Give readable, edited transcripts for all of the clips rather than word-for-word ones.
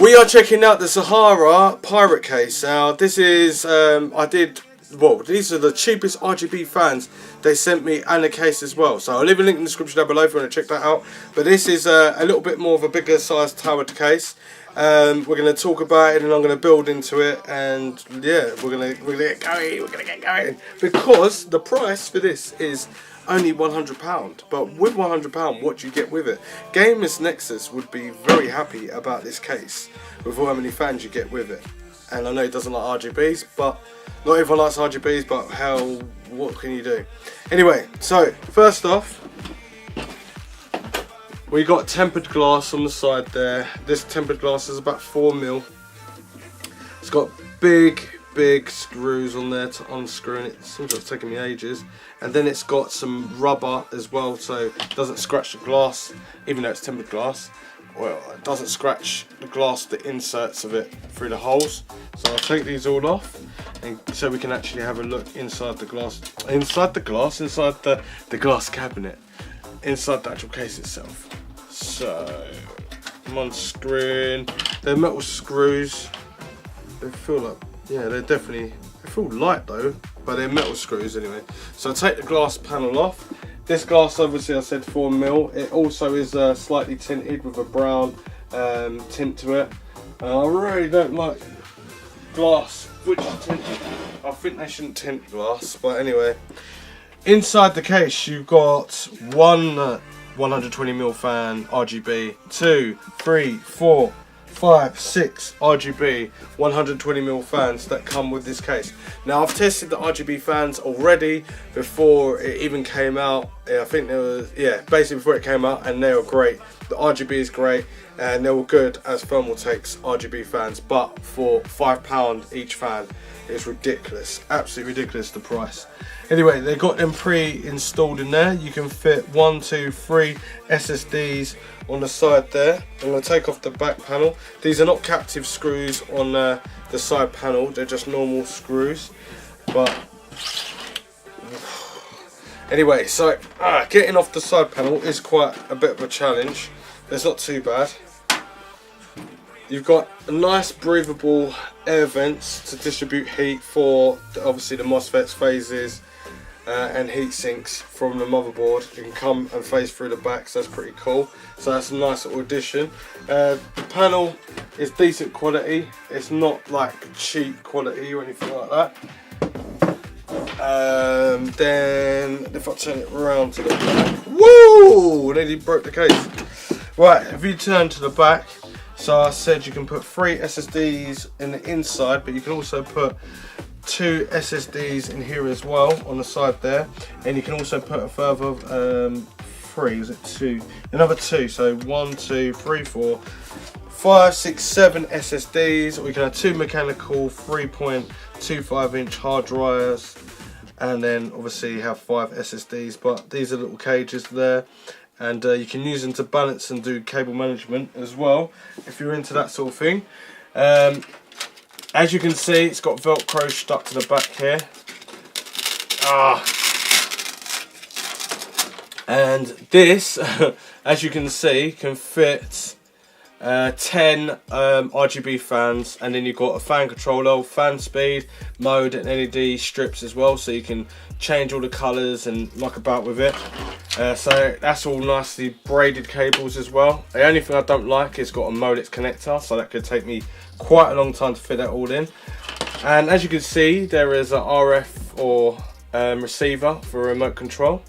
We are checking out the Sahara pirate case. Now this is, these are the cheapest RGB fans they sent me, and a case as well. So I'll leave a link in the description down below if you want to check that out. But this is a little bit more of a bigger size towered case. We're going to talk about it, and I'm going to build into it, and yeah, we're going to get going, because the price for this is only £100. But with £100, what do you get with it? Gamers Nexus would be very happy about this case with how many fans you get with it. And I know it doesn't like RGBs, but not everyone likes RGBs, but hell, what can you do? Anyway, so first off, we got tempered glass on the side there. This tempered glass is about 4mm. It's got big screws on there to unscrew, and it seems like it's taking me ages. And then it's got some rubber as well, so it doesn't scratch the glass, even though it's tempered glass. Well, it doesn't scratch the glass, the inserts of it through the holes. So I'll take these all off, and so we can actually have a look inside the glass, inside the glass cabinet, inside the actual case itself. So I'm unscrewing. They're metal screws. They feel like, yeah, they feel light though, but they're metal screws anyway. So I'll take the glass panel off. This glass, obviously I said 4mm. It also is slightly tinted with a brown tint to it. I really don't like glass which is tinted. I think they shouldn't tint glass, but anyway. Inside the case you've got one 120mm fan RGB, 2, 3, 4, 5, 6 RGB 120mm fans that come with this case. Now I've tested the RGB fans already before it even came out. I think there was, yeah, basically before it came out, and they were great. The RGB is great, and they were good as Thermaltake's RGB fans, but for £5 each fan, it's ridiculous, absolutely ridiculous the price. Anyway, they got them pre-installed in there. You can fit 1, 2, 3 SSDs on the side there. I'm going to take off the back panel. These are not captive screws on the side panel, they're just normal screws. But anyway, so getting off the side panel is quite a bit of a challenge. It's not too bad. You've got a nice breathable air vents to distribute heat for obviously the MOSFETs, phases, and heat sinks from the motherboard. You can come and phase through the back, so that's pretty cool. So that's a nice little addition. The panel is decent quality. It's not like cheap quality or anything like that. Then if I turn it around to the back, woo! Nearly broke the case. Right, if you turn to the back, so I said you can put 3 SSDs in the inside, but you can also put 2 SSDs in here as well on the side there, and you can also put a further 3, is it 2? Another 2, so 1, 2, 3, 4, 5, 6, 7 SSDs. We can have 2 mechanical 3.25 inch hard drives, and then obviously you have 5 SSDs, but these are little cages there. And you can use them to balance and do cable management as well, if you're into that sort of thing. As you can see, it's got Velcro stuck to the back here. And this, as you can see, can fit 10 RGB fans, and then you've got a fan controller, fan speed, mode, and LED strips as well, so you can change all the colours and muck about with it. So that's all nicely braided cables as well. The only thing I don't like is got a Molex connector, so that could take me quite a long time to fit that all in. And as you can see, there is a RF or receiver for remote control.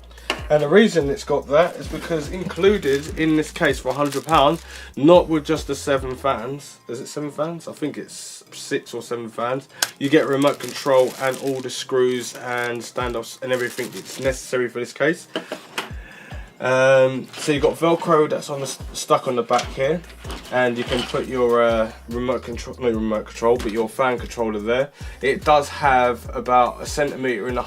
And the reason it's got that is because included in this case for £100, not with just the 7 fans, is it 7 fans? I think it's 6 or 7 fans. You get remote control and all the screws and standoffs and everything that's necessary for this case. So you've got Velcro that's on stuck on the back here, and you can put your remote control, but your fan controller there. It does have about 1.5 centimeters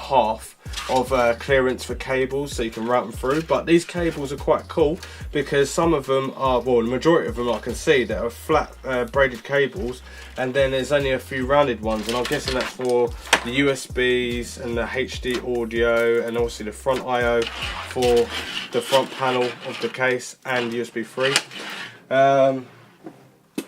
of clearance for cables, so you can route them through. But these cables are quite cool because some of them are, well, the majority of them I can see that are flat braided cables, and then there's only a few rounded ones, and I'm guessing that's for the USBs and the HD audio, and also the front IO for the front panel of the case, and USB 3.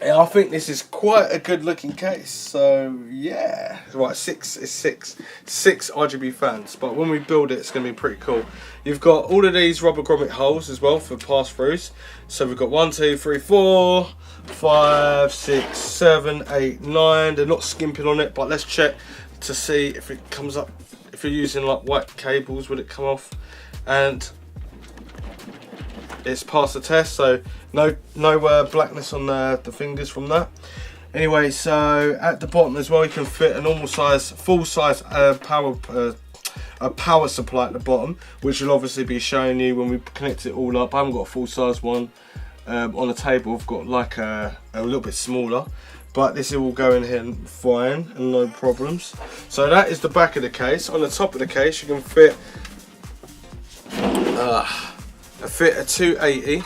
It I think this is quite a good looking case. So yeah, right, six RGB fans. But when we build it, it's going to be pretty cool. You've got all of these rubber grommet holes as well for pass-throughs. So we've got 1, 2, 3, 4, 5, 6, 7, 8, 9. They're not skimping on it, but let's check to see if it comes up. If you're using like white cables, will it come off? And it's passed the test, so no blackness on the fingers from that. Anyway, so at the bottom as well, you can fit a normal size, full size power supply at the bottom, which will obviously be showing you when we connect it all up. I haven't got a full size one on the table. I've got like a little bit smaller, but this will go in here fine and no problems. So that is the back of the case. On the top of the case, you can fit a 280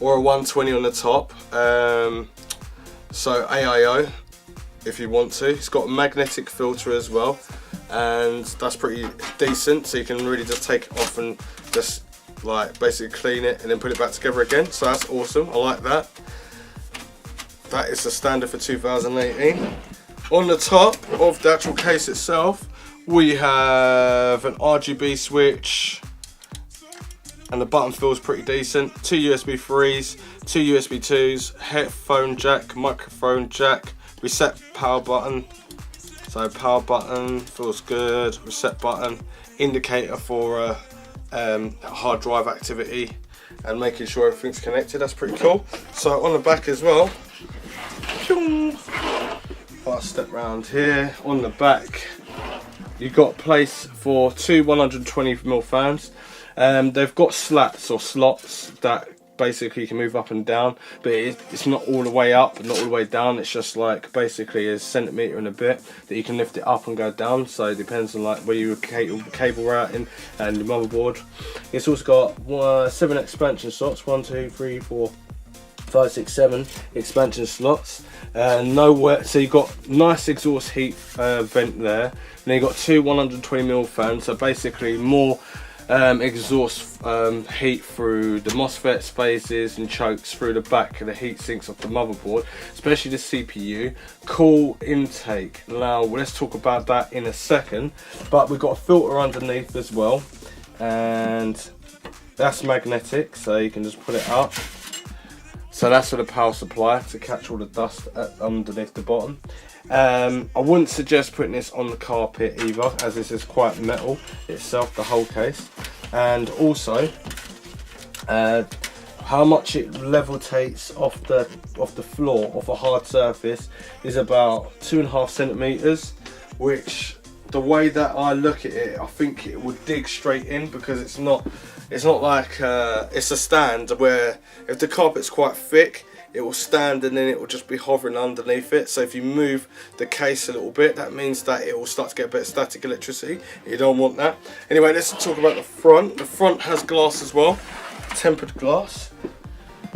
or a 120 on the top. So AIO if you want to. It's got a magnetic filter as well, and that's pretty decent, so you can really just take it off and just like basically clean it and then put it back together again. So that's awesome, I like that. That is the standard for 2018. On the top of the actual case itself, we have an RGB switch, and the button feels pretty decent. 2 USB 3s, 2 USB 2s, headphone jack, microphone jack, reset power button. So power button feels good, reset button, indicator for hard drive activity and making sure everything's connected. That's pretty cool. So on the back as well, if I step round here, on the back you've got place for 2 120mm fans. They've got slats or slots that basically you can move up and down, but it's not all the way up, not all the way down. It's just like basically a centimetre and a bit that you can lift it up and go down. So it depends on like where your cable routing and the motherboard. It's also got 7 expansion slots, 1, 2, 3, 4, 5, 6, 7 expansion slots. Nowhere, so you've got nice exhaust heat vent there, and then you've got 2 120mm fans, so basically more exhaust heat through the MOSFET spaces and chokes through the back of the heat sinks of the motherboard, especially the CPU. Cool intake. Now let's talk about that in a second, but we've got a filter underneath as well, and that's magnetic, so you can just put it up. So that's for the power supply to catch all the dust underneath the bottom. I wouldn't suggest putting this on the carpet either, as this is quite metal itself, the whole case. And also, how much it levitates off the floor, off a hard surface, is about 2.5 centimeters, which the way that I look at it, I think it would dig straight in, because it's not like it's a stand where if the carpet's quite thick, it will stand and then it will just be hovering underneath it. So if you move the case a little bit, that means that it will start to get a bit of static electricity. You don't want that. Anyway, let's talk about the front. The front has glass as well, tempered glass,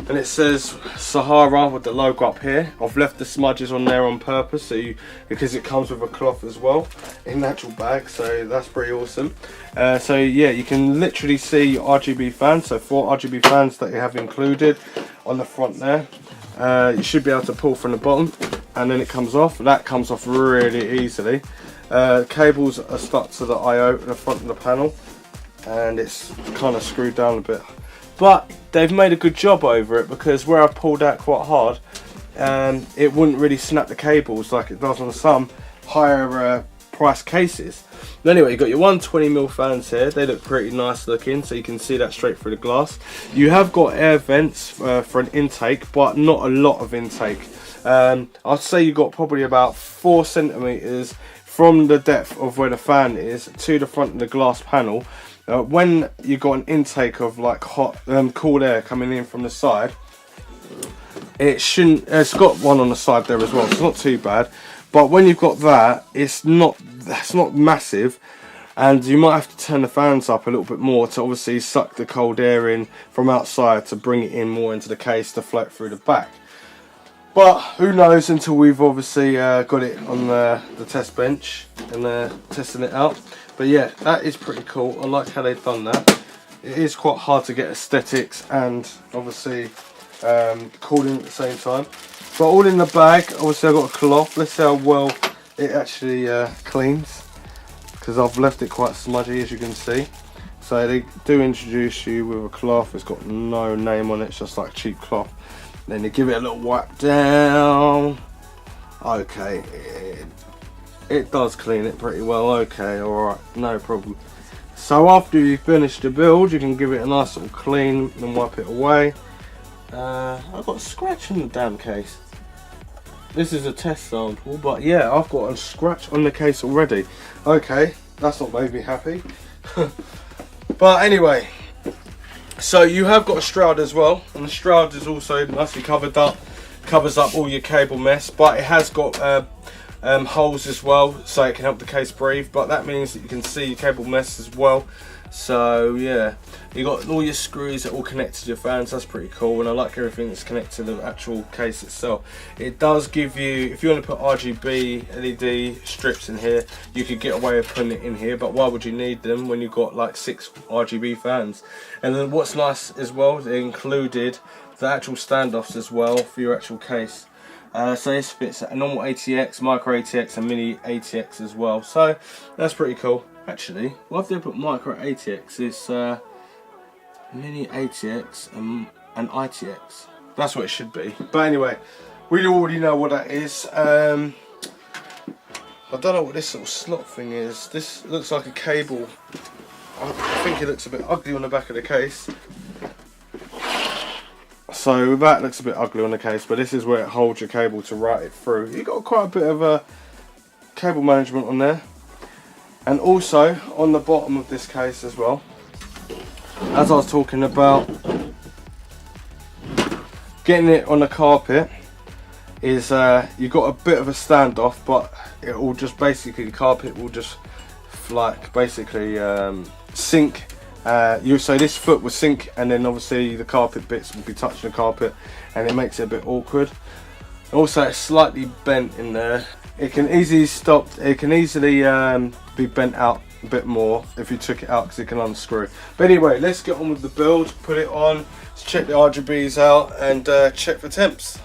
and it says Sahara with the logo up here. I've left the smudges on there on purpose, so because it comes with a cloth as well in the actual bag, so that's pretty awesome. So yeah, you can literally see RGB fans, so 4 RGB fans that you have included on the front there. You should be able to pull from the bottom, and then it comes off. That comes off really easily. Cables are stuck to the I/O in the front of the panel, and it's kind of screwed down a bit. But they've made a good job over it, because where I pulled out quite hard, it wouldn't really snap the cables like it does on some higher price cases. But anyway, you've got your 120mm fans here. They look pretty nice looking, so you can see that straight through the glass. You have got air vents for an intake, but not a lot of intake. I'd say you've got probably about 4 centimeters from the depth of where the fan is to the front of the glass panel. When you've got an intake of like hot, cool air coming in from the side, it shouldn't. It's got one on the side there as well, so it's not too bad. But when you've got that, it's not massive, and you might have to turn the fans up a little bit more to obviously suck the cold air in from outside to bring it in more into the case to float through the back. But who knows until we've obviously got it on the test bench and testing it out. But yeah, that is pretty cool. I like how they've done that. It is quite hard to get aesthetics and obviously cooling at the same time. But all in the bag. Obviously I've got a cloth. Let's see how well it actually cleans, because I've left it quite smudgy, as you can see. So they do introduce you with a cloth. It's got no name on it, it's just like a cheap cloth. Then you give it a little wipe down. Okay, it does clean it pretty well. Okay, alright, no problem. So after you finish the build, you can give it a nice little clean and wipe it away. I've got a scratch in the damn case. This is a test sample, but yeah, I've got a scratch on the case already. Okay, that's not made me happy. But anyway, so you have got a shroud as well, and the shroud is also nicely covered up, covers up all your cable mess, but it has got holes as well, so it can help the case breathe. But that means that you can see your cable mess as well. So yeah, you got all your screws that all connect to your fans. That's pretty cool, and I like everything that's connected to the actual case itself. It does give you, if you want to put RGB LED strips in here, you could get away with putting it in here, but why would you need them when you've got like 6 RGB fans? And then what's nice as well, they included the actual standoffs as well for your actual case. So this fits a normal ATX, micro ATX and mini ATX as well, so that's pretty cool. Actually, what if they put micro ATX is mini ATX and ITX. That's what it should be. But anyway, we already know what that is. I don't know what this little slot thing is. This looks like a cable. I think it looks a bit ugly on the back of the case. So that looks a bit ugly on the case, but this is where it holds your cable to route it through. You've got quite a bit of cable management on there. And also on the bottom of this case as well, as I was talking about getting it on the carpet, is you've got a bit of a standoff, but it will just basically, the carpet will just like basically sink. So this foot will sink, and then obviously the carpet bits will be touching the carpet, and it makes it a bit awkward. Also, it's slightly bent in there. It can easily stop. It can easily be bent out a bit more if you took it out, because it can unscrew. But anyway, let's get on with the build. Put it on. Let's check the RGBs out and check for temps.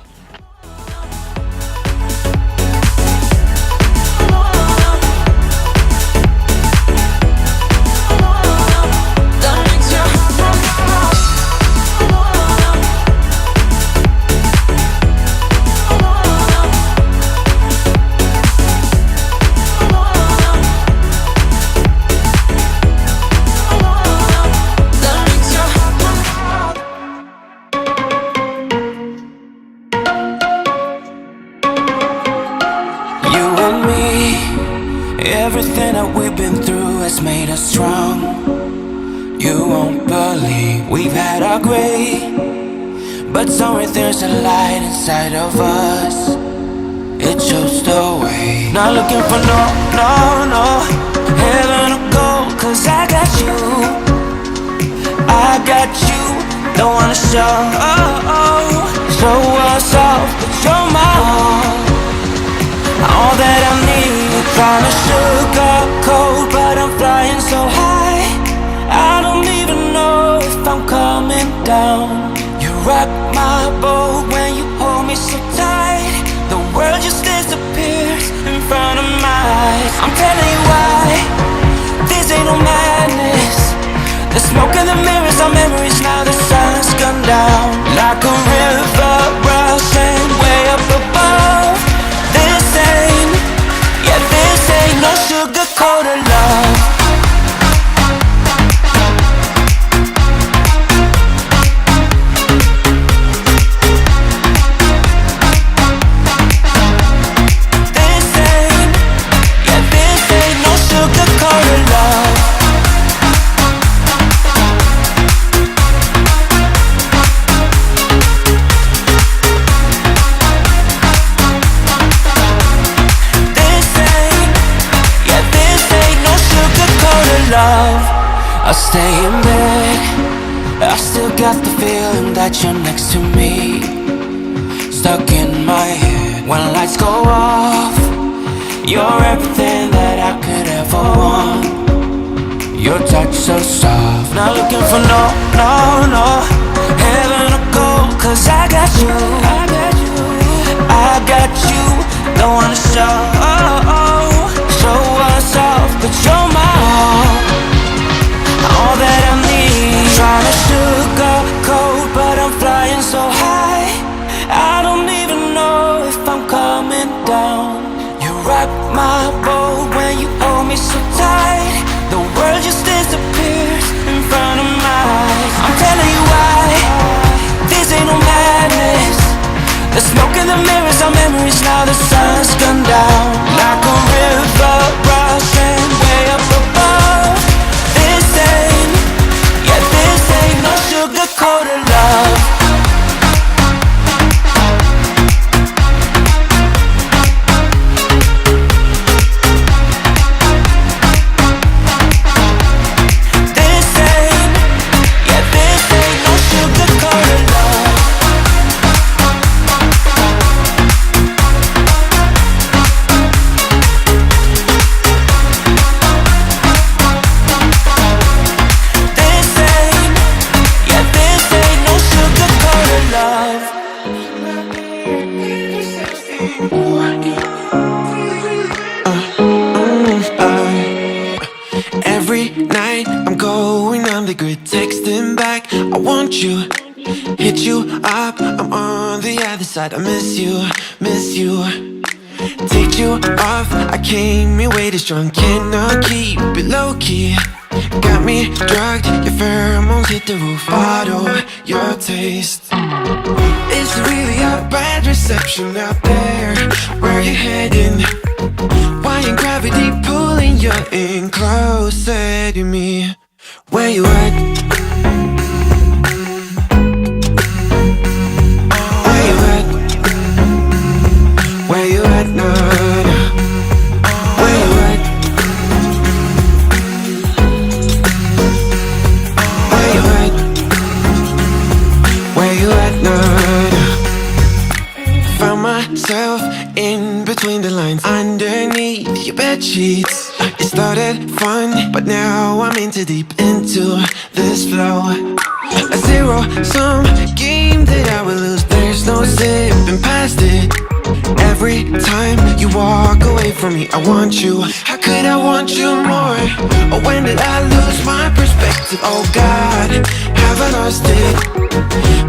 Everything that we've been through has made us strong. You won't believe we've had our gray, but somewhere there's a light inside of us. It shows the way. Not looking for no heaven or gold, 'cause I got you. I got you. Don't wanna show us off, but you're my all that I need. Trying to sugarcoat, but I'm flying so high, I don't even know if I'm coming down. You rock my boat when you hold me so tight. The world just disappears in front of my eyes. I'm telling you why, this ain't no madness. The smoke and the mirrors are memories now. The sun's gone down like a river rushing way up above. This ain't no sugar-coated love. This ain't no sugar-coated love. I stay in bed, I still got the feeling that you're next to me. Stuck in my head when lights go off. You're everything that I could ever want. Your touch so soft. Not looking for no heaven or gold, 'cause I got you. my boat when you hold me so tight. The world just disappears in front of my eyes. I'm telling you why, this ain't no madness. The smoke in the mirrors are memories now. The sun's gone down like a river rushing way up above. This ain't, yeah, this ain't no sugar-coated love. Every night I'm going on the grid, texting back, I want you, hit you up, I'm on the other side. I miss you, miss you. Take you off, I came here way too strong, cannot keep it low-key. Got me drugged, your pheromones hit the roof, bottle your taste. It's really a bad reception out there, where you heading? Why ain't gravity pulling you in closer to me? Where you at? Where you at? Where you at now? Where you at? Where you at? Where you at now? Found myself in between the lines, underneath your bed sheets. It started fun, but now I'm in too deep into this flow. A zero-sum game that I will lose, there's no zipping past it. Every time you walk away from me, I want you. How could I want you more? Or when did I lose my perspective? Oh God, have I lost it?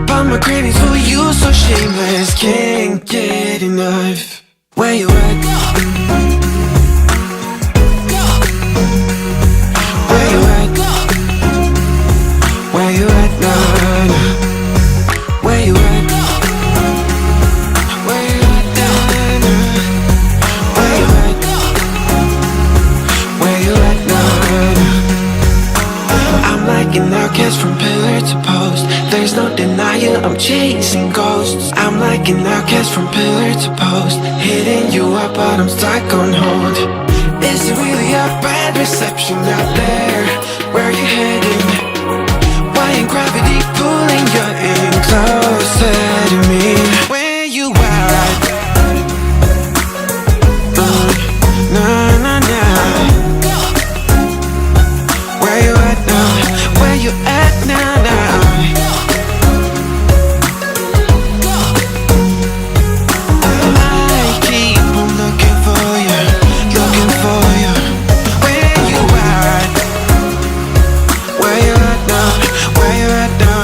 But my cravings for you so shameless, can't get enough. Where you at? Where you at? Where you at now? Where you at? Where you at now? Where you at? Where you at now? I'm like an outcast from pillar to post. There's no denial, I'm chasing ghosts. I'm like an outcast from pillar to post, hitting you up but I'm stuck on hold. Is it really a bad reception out there? Where you heading? Why ain't gravity pulling you in closer to me? Where you at? Nah, nah, nah. Where you at now? Where you at now, now? I keep on looking for you, looking for you. Where you at? Where you at now? Where you at now?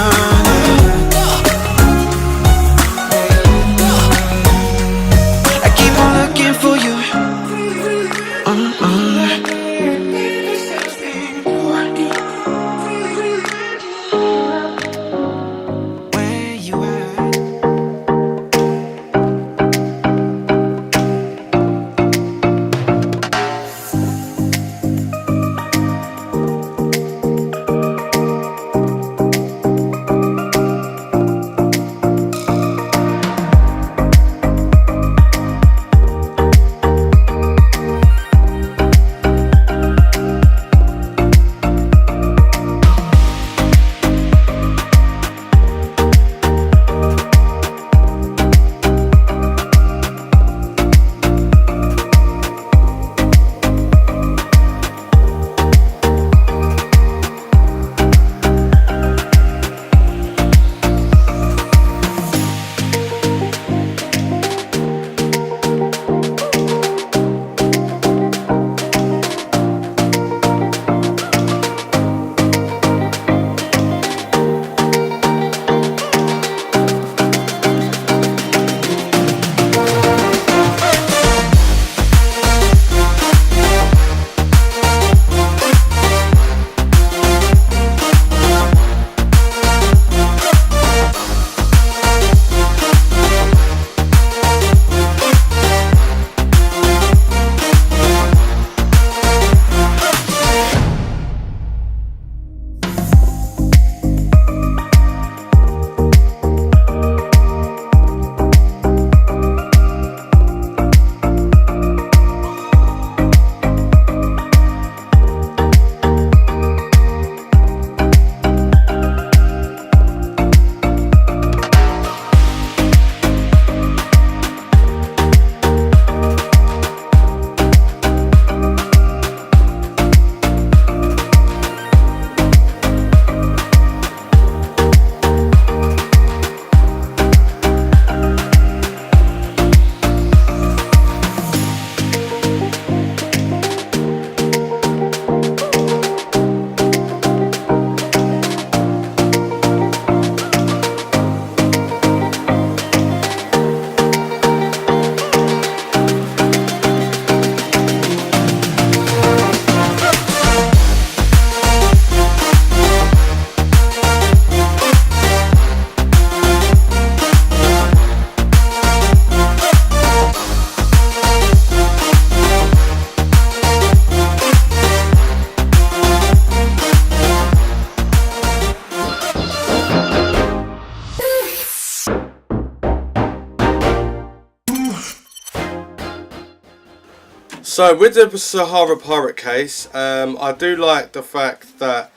So with the Sahara Pirate case, I do like the fact that,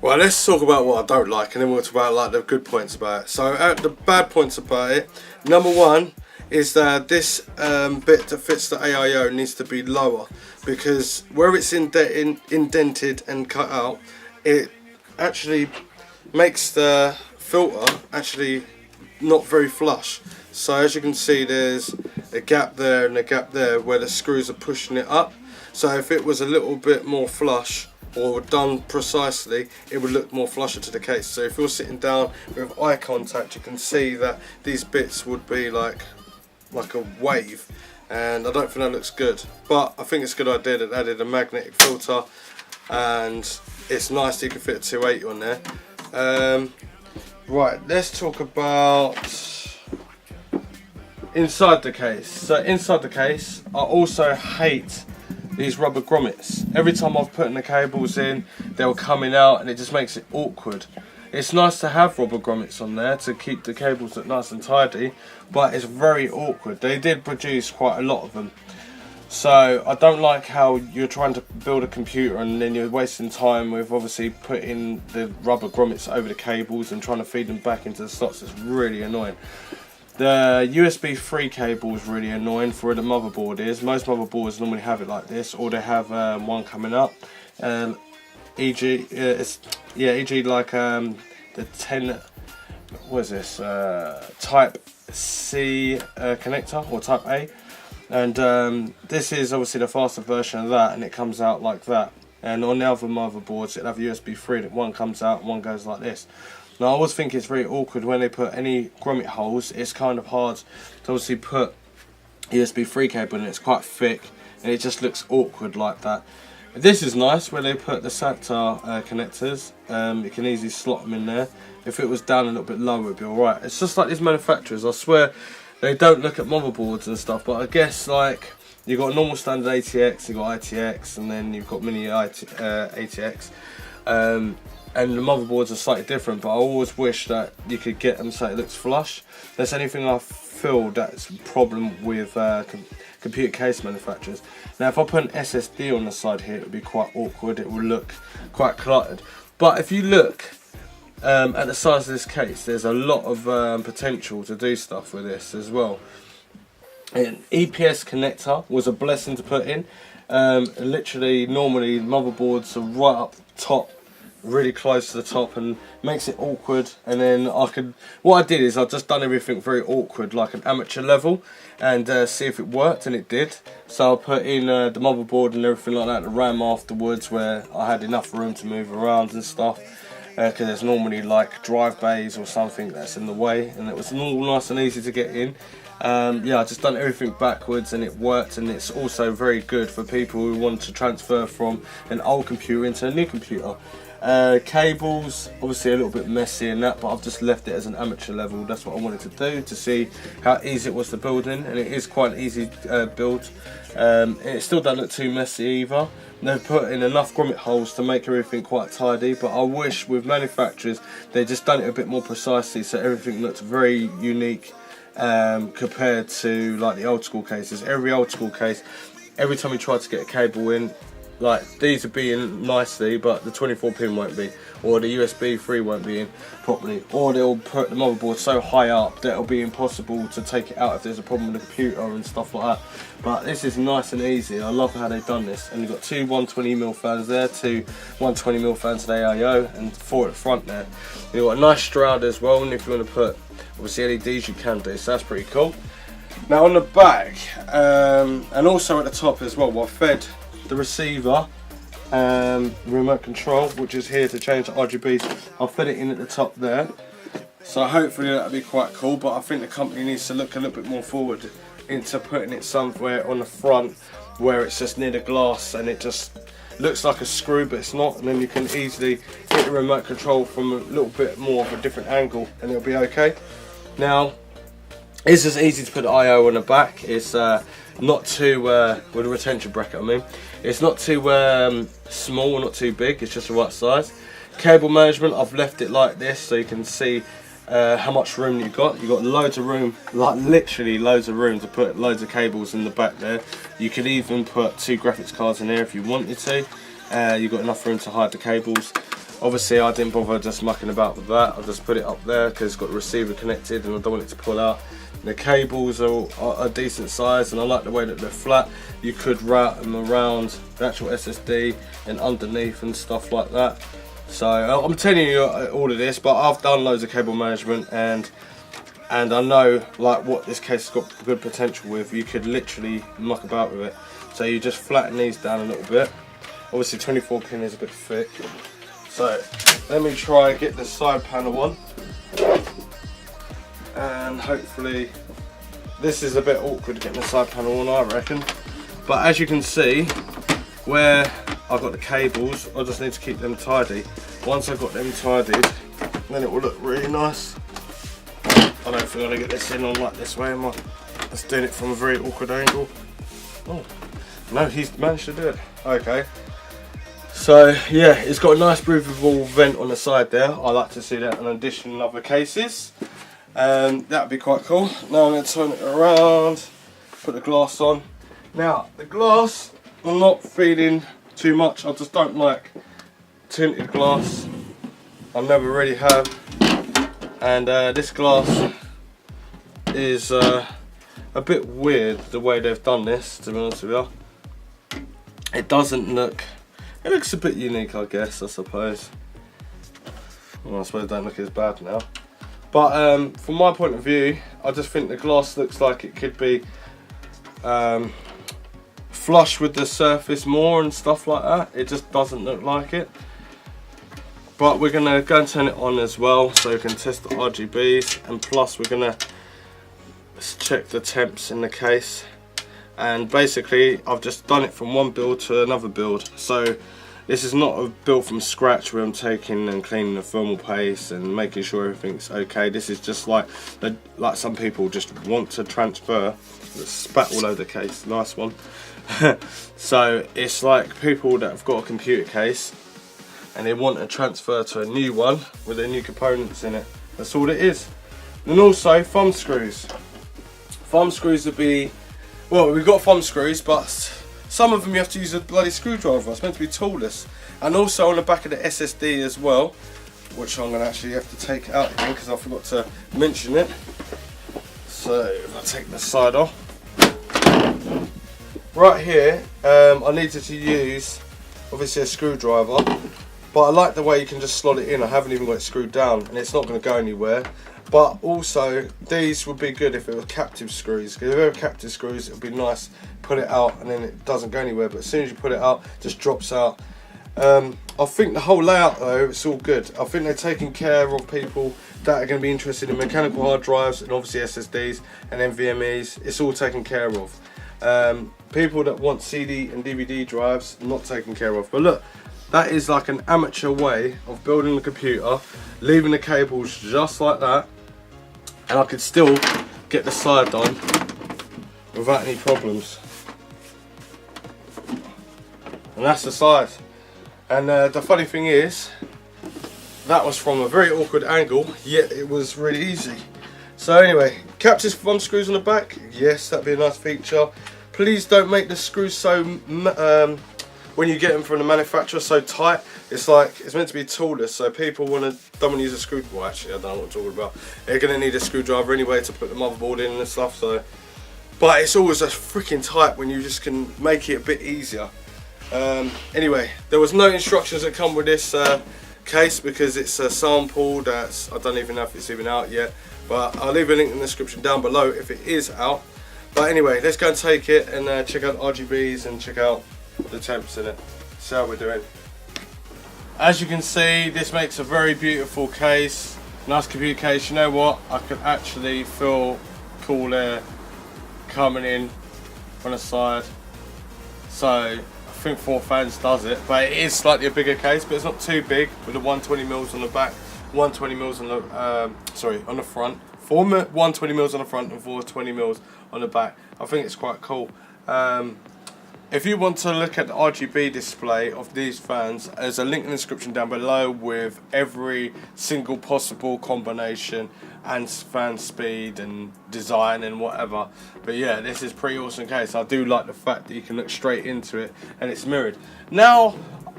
well, let's talk about what I don't like and then we'll talk about like the good points about it. So the bad points about it, number one is that this bit that fits the AIO needs to be lower, because where it's indented and cut out, it actually makes the filter actually not very flush. So as you can see, there's a gap there and a gap there where the screws are pushing it up. So if it was a little bit more flush or done precisely, it would look more flusher to the case. So if you're sitting down with eye contact, you can see that these bits would be like a wave, and I don't think that looks good. But I think it's a good idea that they added a magnetic filter, and it's nice that you can fit a 280 on there. Right, let's talk about inside the case. So inside the case, I also hate these rubber grommets. Every time I've put the cables in, they were coming out and it just makes it awkward. It's nice to have rubber grommets on there to keep the cables look nice and tidy, but it's very awkward. They did produce quite a lot of them. So I don't like how you're trying to build a computer and then you're wasting time with obviously putting the rubber grommets over the cables and trying to feed them back into the slots. It's really annoying. The USB 3 cable is really annoying for where the motherboard is. Most motherboards normally have it like this, or they have one coming up. E.g. like the 10, what is this? Type C connector, or Type A. And this is obviously the faster version of that, and it comes out like that. And on the other motherboards, it'll have USB 3, that one comes out and one goes like this. Now I always think it's very awkward when they put any grommet holes. It's kind of hard to obviously put USB 3 cable in. It's quite thick and it just looks awkward like that. This is nice where they put the SATA connectors. You can easily slot them in there. If it was down a little bit lower, it would be alright. It's just like these manufacturers, I swear they don't look at motherboards and stuff, but I guess like you've got normal standard ATX, you've got ITX, and then you've got mini ATX. And the motherboards are slightly different, but I always wish that you could get them so it looks flush. That's anything I feel that's a problem with computer case manufacturers. Now if I put an SSD on the side here, it would be quite awkward, it would look quite cluttered. But if you look at the size of this case, there's a lot of potential to do stuff with this as well. An EPS connector was a blessing to put in. Literally, normally motherboards are right up top, really close to the top, and makes it awkward. And then what I did is I've just done everything very awkward, like an amateur level, and see if it worked, and it did. So I put in the motherboard and everything like that, the RAM afterwards, where I had enough room to move around and stuff, because there's normally like drive bays or something that's in the way, and it was all nice and easy to get in. Yeah, I just done everything backwards and it worked, and it's also very good for people who want to transfer from an old computer into a new computer. Cables, obviously a little bit messy and that, but I've just left it as an amateur level. That's what I wanted to do, to see how easy it was to build in, and it is quite an easy build. It still doesn't look too messy either. They've put in enough grommet holes to make everything quite tidy, but I wish with manufacturers they just done it a bit more precisely so everything looked very unique compared to like the old school cases. Every old school case, every time you try to get a cable in, like these are being nicely, but the 24 pin won't be, or the USB 3 won't be in properly, or they'll put the motherboard so high up that it'll be impossible to take it out if there's a problem with the computer and stuff like that. But this is nice and easy. I love how they've done this, and you've got two 120mm fans there, two 120mm fans at AIO, and four at the front there. You've got a nice Stroud as well, and if you want to put obviously LEDs you can do, so that's pretty cool. Now on the back, and also at the top as well, I fed the receiver remote control, which is here to change the RGBs. I'll fit it in at the top there, so hopefully that'll be quite cool. But I think the company needs to look a little bit more forward into putting it somewhere on the front where it's just near the glass and it just looks like a screw, but it's not, and then you can easily hit the remote control from a little bit more of a different angle and it'll be okay. Now it's just easy to put the I/O on the back. It's not too, with a retention bracket I mean, it's not too small or not too big, it's just the right size. Cable management, I've left it like this so you can see how much room you've got. You've got loads of room, like literally loads of room to put loads of cables in the back there. You could even put 2 graphics cards in there if you wanted to. You've got enough room to hide the cables. Obviously I didn't bother just mucking about with that. I just put it up there because it's got the receiver connected and I don't want it to pull out. The cables are a decent size and I like the way that they're flat. You could route them around the actual SSD and underneath and stuff like that. So I'm telling you all of this, but I've done loads of cable management and I know like what this case has got good potential with. You could literally muck about with it. So you just flatten these down a little bit. Obviously 24 pin is a bit thick. So let me try and get the side panel on. And hopefully, this is a bit awkward getting the side panel on, I reckon. But as you can see, where I've got the cables, I just need to keep them tidy. Once I've got them tidied, then it will look really nice. I don't think I'm going to get this in on like this way, am I? That's doing it from a very awkward angle. Oh, no, he's managed to do it. Okay. So yeah, it's got a nice breathable vent on the side there. I like to see that in addition in other cases. That'd be quite cool. Now I'm going to turn it around, put the glass on. Now the glass, I'm not feeling too much. I just don't like tinted glass. I never really have. And this glass is a bit weird the way they've done this, to be honest with you. It doesn't look, it looks a bit unique, I guess, I suppose. Well, I suppose it don't look as bad now. But from my point of view, I just think the glass looks like it could be flush with the surface more and stuff like that. It just doesn't look like it. But we're going to go and turn it on as well so we can test the RGBs, and plus we're going to check the temps in the case. And basically I've just done it from one build to another build. So this is not a build from scratch where I'm taking and cleaning the thermal paste and making sure everything's okay. This is just like some people just want to transfer. Let's spat all over the case, nice one. So it's like people that have got a computer case and they want to transfer to a new one with their new components in it. That's all it is. And also thumb screws. Thumb screws would be, well, we've got thumb screws, but some of them you have to use a bloody screwdriver. It's meant to be toolless. And also on the back of the SSD as well, which I'm going to actually have to take out again because I forgot to mention it. So if I take the side off. Right here, I needed to use obviously a screwdriver, but I like the way you can just slot it in. I haven't even got it screwed down and it's not going to go anywhere. But also these would be good if it were captive screws, because if they were captive screws it would be nice, put it out and then it doesn't go anywhere, but as soon as you put it out it just drops out. I think the whole layout though, it's all good. I think they're taking care of people that are going to be interested in mechanical hard drives and obviously SSDs and NVMEs. It's all taken care of. People that want CD and DVD drives, not taken care of. But look, that is like an amateur way of building the computer, leaving the cables just like that, and I could still get the side on without any problems. And that's the side. And the funny thing is, that was from a very awkward angle, yet it was really easy. So anyway, captive thumb screws on the back, yes, that'd be a nice feature. Please don't make the screws so, when you get them from the manufacturer, so tight. It's like, it's meant to be toolless, so people don't want to use a screwdriver. Well, actually, I don't know what I'm talking about. They're going to need a screwdriver anyway to put the motherboard in and stuff, so. But it's always just freaking tight when you just can make it a bit easier. Anyway, there was no instructions that come with this case because it's a sample that's, I don't even know if it's even out yet, but I'll leave a link in the description down below if it is out. But anyway, let's go and take it and check out RGBs and check out the temps in it, see how we're doing. As you can see, this makes a very beautiful case, nice computer case. You know what, I can actually feel cool air coming in from the side, so I think 4 fans does it. But it is slightly a bigger case, but it's not too big, with the 120mm on the back, 120mm on the on the front, 120mm on the front and 420mm on the back. I think it's quite cool. if you want to look at the RGB display of these fans, there's a link in the description down below with every single possible combination and fan speed and design and whatever. But yeah, this is pretty awesome case. I do like the fact that you can look straight into it and it's mirrored. Now,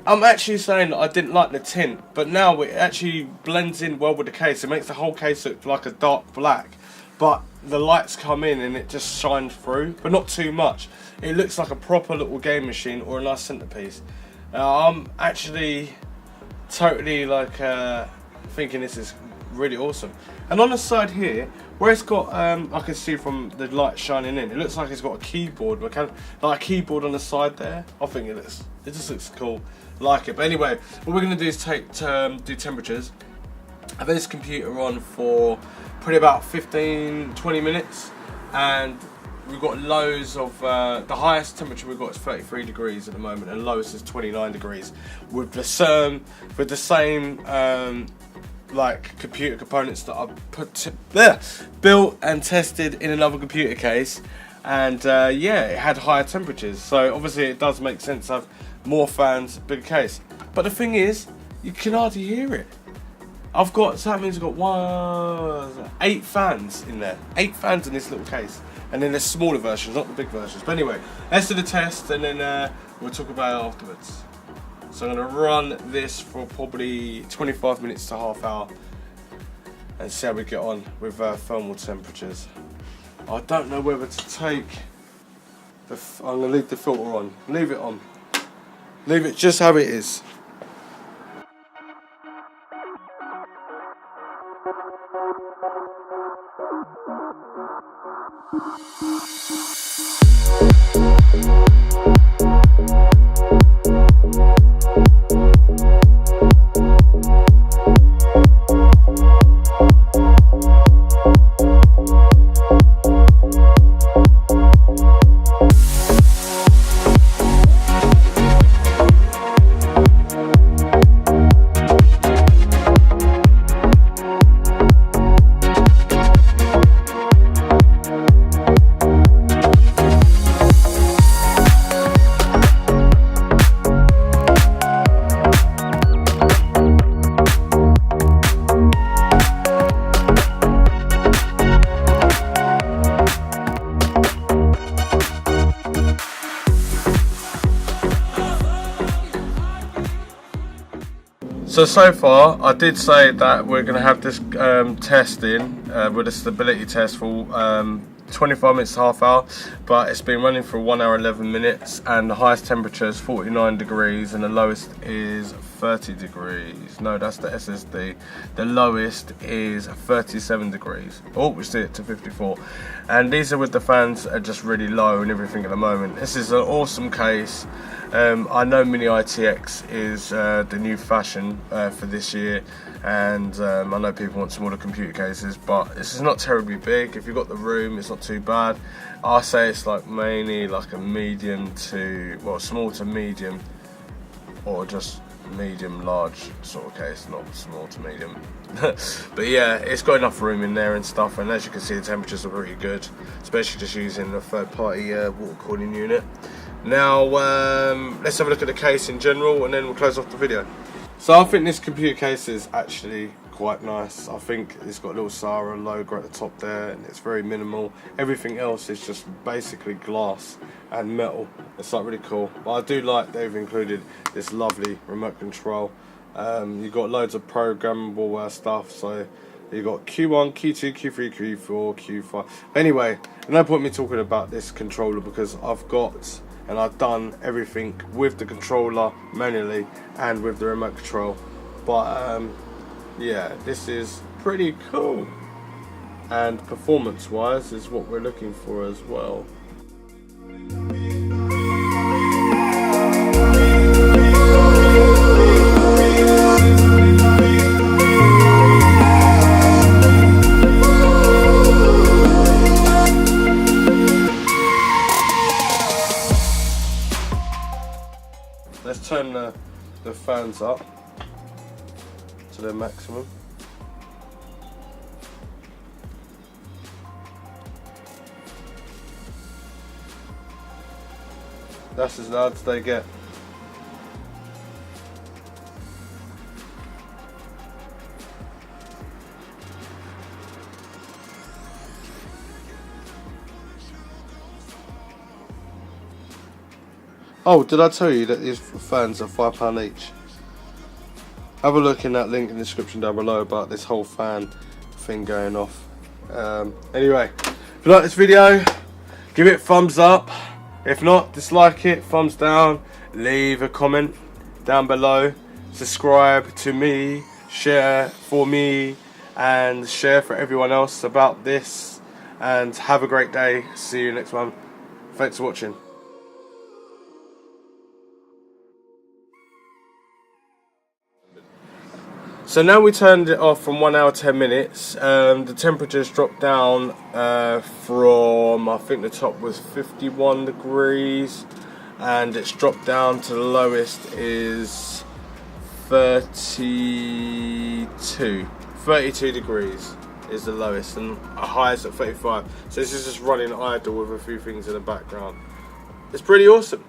I'm actually saying that I didn't like the tint, but now it actually blends in well with the case. It makes the whole case look like a dark black, but the lights come in and it just shines through, but not too much. It looks like a proper little game machine or a nice centerpiece. I'm actually totally like thinking this is really awesome. And on the side here, where it's got, I can see from the light shining in, it looks like it's got a keyboard, like a keyboard on the side there. I think it just looks cool, like it. But anyway, what we're gonna do is do temperatures. I've had this computer on for probably about 15-20 minutes, and we've got lows of the highest temperature we've got is 33 degrees at the moment, and lowest is 29 degrees with the same like computer components that I built and tested in another computer case. And yeah, it had higher temperatures, so obviously it does make sense to have more fans, bigger case. But the thing is, you can hardly hear it. So that means I've got 8 fans in there. 8 fans in this little case. And then there's smaller versions, not the big versions. But anyway, let's do the test and then we'll talk about it afterwards. So I'm going to run this for probably 25 minutes to half hour and see how we get on with thermal temperatures. I don't know whether to take I'm going to leave the filter on. Leave it on. Leave it just how it is. So far, I did say that we're going to have this testing with a stability test for 25 minutes to half hour, but it's been running for 1 hour 11 minutes, and the highest temperature is 49 degrees and the lowest is 30 degrees. No, that's the SSD. The lowest is 37 degrees. Oh, we see it to 54. And these are with the fans are just really low and everything at the moment. This is an awesome case. I know Mini ITX is the new fashion for this year, and I know people want smaller computer cases, but this is not terribly big. If you've got the room, it's not too bad. I say it's like mainly like a medium to, well, small to medium, or just medium large sort of case, not small to medium. But yeah, it's got enough room in there and stuff, and as you can see, the temperatures are pretty good, especially just using the third-party water cooling unit. Now let's have a look at the case in general and then we'll close off the video. So I think this computer case is actually quite nice. I think it's got a little Sahara logo at the top there, and it's very minimal. Everything else is just basically glass and metal. It's like really cool. But I do like they've included this lovely remote control. You've got loads of programmable stuff, so you've got Q1, Q2, Q3, Q4, Q5. Anyway, no point me talking about this controller because I've got and I've done everything with the controller manually and with the remote control. But yeah, this is pretty cool, and performance wise is what we're looking for as well. Let's turn the fans up to their maximum. That's as loud as they get. Oh, did I tell you that these fans are £5 each? Have a look in that link in the description down below about this whole fan thing going off. Anyway, if you like this video, give it a thumbs up. If not, dislike it, thumbs down. Leave a comment down below. Subscribe to me, share for me, and share for everyone else about this. And have a great day. See you next one. Thanks for watching. So now we turned it off from 1 hour 10 minutes. The temperature's dropped down from, I think the top was 51 degrees, and it's dropped down to the lowest is 32 degrees is the lowest, and a highest at 35. So this is just running idle with a few things in the background. It's pretty awesome.